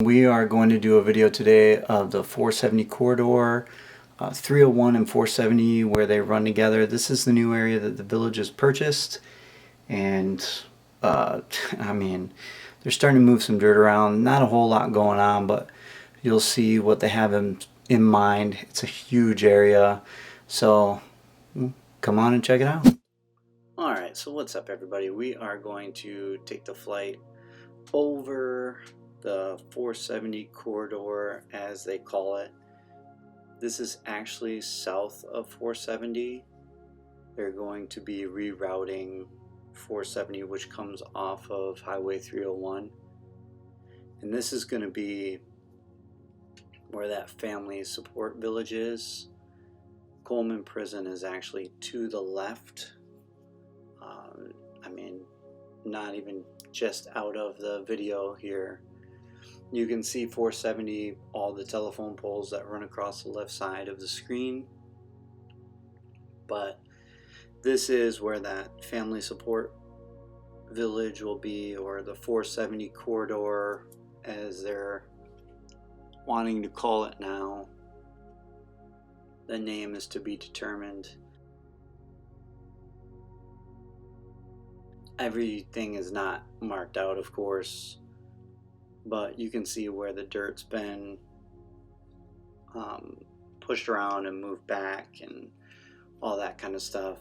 We are going to do a video today of the 470 corridor, 301 and 470 where they run together. This is the new area that the village has purchased, and I mean, they're starting to move some dirt around. Not a whole lot going on, but you'll see what they have in mind. It's a huge area, so come on and check it out. Alright, so what's up everybody? We are going to take the flight over the 470 corridor, as they call it. This is actually south of 470. They're going to be rerouting 470, which comes off of Highway 301. And this is going to be where that family support village is. Coleman Prison is actually to the left. I mean, not even just out of the video here. You can see 470, all the telephone poles that run across the left side of the screen. But this is where that family support village will be, or the 470 corridor as they're wanting to call it now. The name is to be determined. Everything is not marked out, of course, but you can see where the dirt's been pushed around and moved back and all that kind of stuff.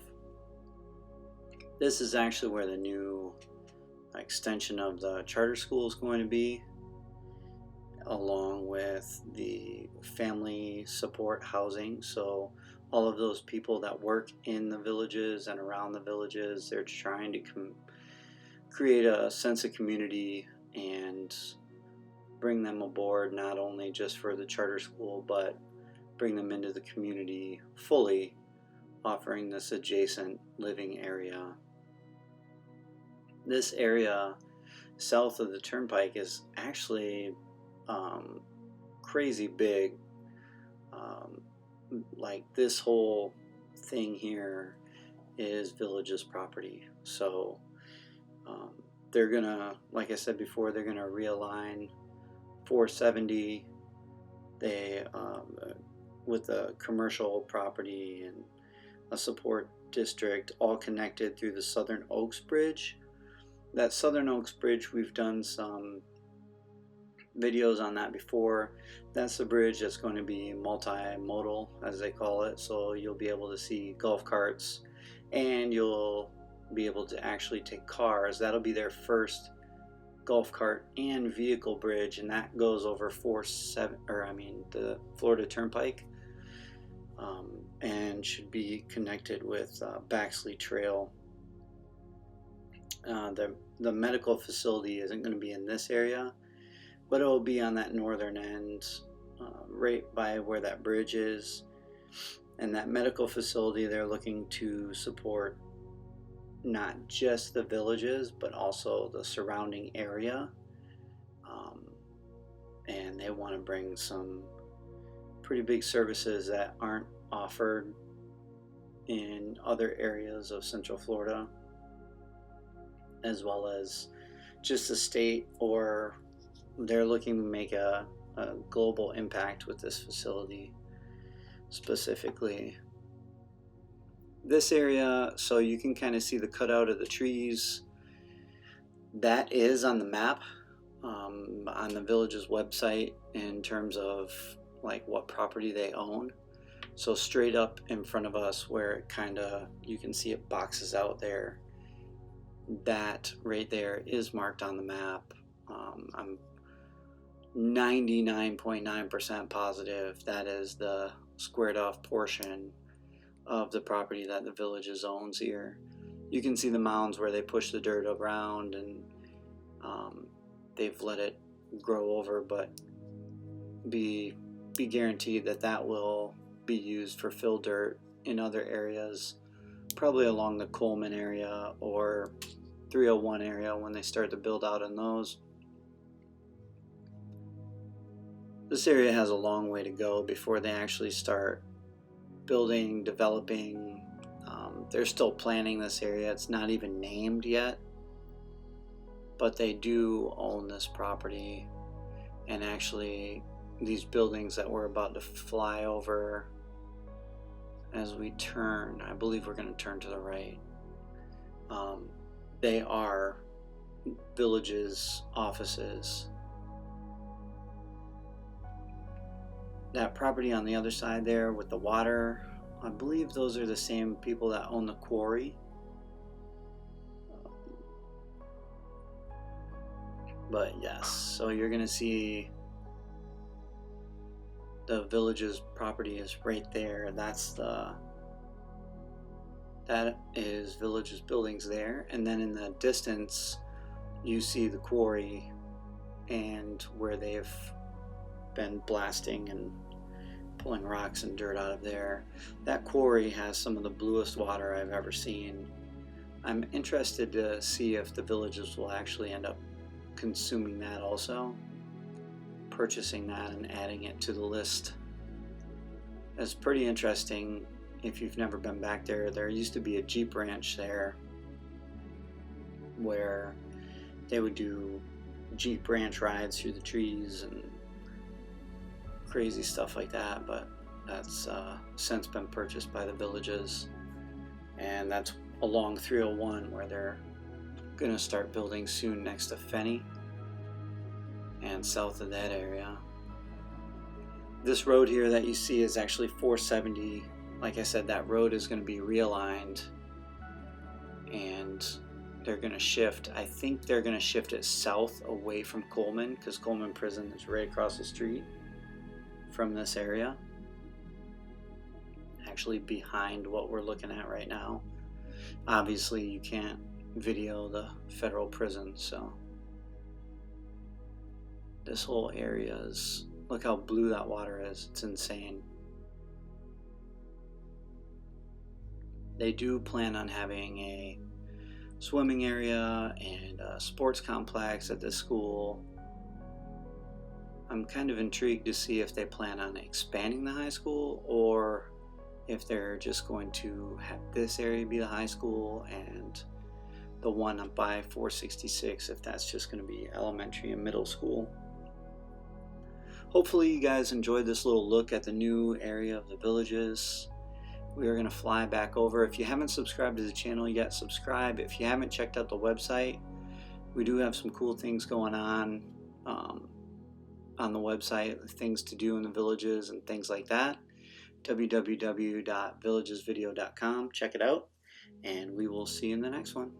This is actually where the new extension of the charter school is going to be, along with the family support housing. So all of those people that work in the villages and around the villages, they're trying to create a sense of community and bring them aboard, not only just for the charter school, but bring them into the community fully, offering this adjacent living area. This area south of the turnpike is actually crazy big. Like this whole thing here is village's property. So they're gonna, like I said before, they're gonna realign 470 with a commercial property and a support district, all connected through the Southern Oaks Bridge. That Southern Oaks Bridge, we've done some videos on that before. That's the bridge that's going to be multimodal, as they call it. So you'll be able to see golf carts, and you'll be able to actually take cars. That'll be their first golf cart and vehicle bridge, and that goes over the Florida Turnpike, and should be connected with Baxley Trail. The medical facility isn't going to be in this area, but it will be on that northern end, right by where that bridge is. And that medical facility, they're looking to support not just the villages, but also the surrounding area. And they want to bring some pretty big services that aren't offered in other areas of Central Florida, as well as just the state, or they're looking to make a global impact with this facility specifically. This area, so you can kind of see the cutout of the trees. That is on the map on the village's website in terms of like what property they own. So straight up in front of us, where it kind of, you can see it boxes out there, that right there is marked on the map. I'm 99.9% positive that is the squared off portion of the property that the villages owns here. You can see the mounds where they push the dirt around, and they've let it grow over, but be guaranteed that that will be used for fill dirt in other areas, probably along the Coleman area or 301 area when they start to build out in those. This area has a long way to go before they actually start building, developing. They're still planning this area. It's not even named yet, but they do own this property, And actually, these buildings that we're about to fly over, as we turn, I believe we're going to turn to the right. They are Village's offices. That property on the other side there with the water, I believe those are the same people that own the quarry. But yes, so you're going to see the Village's property is right there. That is Village's buildings there, and then in the distance you see the quarry and where they've been blasting and pulling rocks and dirt out of there. That quarry has some of the bluest water I've ever seen. I'm interested to see if the Villages will actually end up consuming that also, purchasing that and adding it to the list. It's pretty interesting. If you've never been back there, there used to be a Jeep ranch there where they would do Jeep ranch rides through the trees and crazy stuff like that, but that's since been purchased by the Villages, and that's along 301 where they're going to start building soon next to Fenny and south of that area. This road here that you see is actually 470. Like I said, that road is going to be realigned and they're going to shift. I think they're going to shift it south away from Coleman, because Coleman Prison is right across the street from this area, actually behind what we're looking at right now. Obviously you can't video the federal prison, so this whole area is, look how blue that water is. It's insane. They do plan on having a swimming area and a sports complex at this school. I'm kind of intrigued to see if they plan on expanding the high school, or if they're just going to have this area be the high school and the one up by 466, if that's just going to be elementary and middle school. Hopefully you guys enjoyed this little look at the new area of the Villages. We are going to fly back over. If you haven't subscribed to the channel yet, subscribe. If you haven't checked out the website, we do have some cool things going on the website, things to do in the Villages and things like that. www.villagesvideo.com. Check it out, and we will see you in the next one.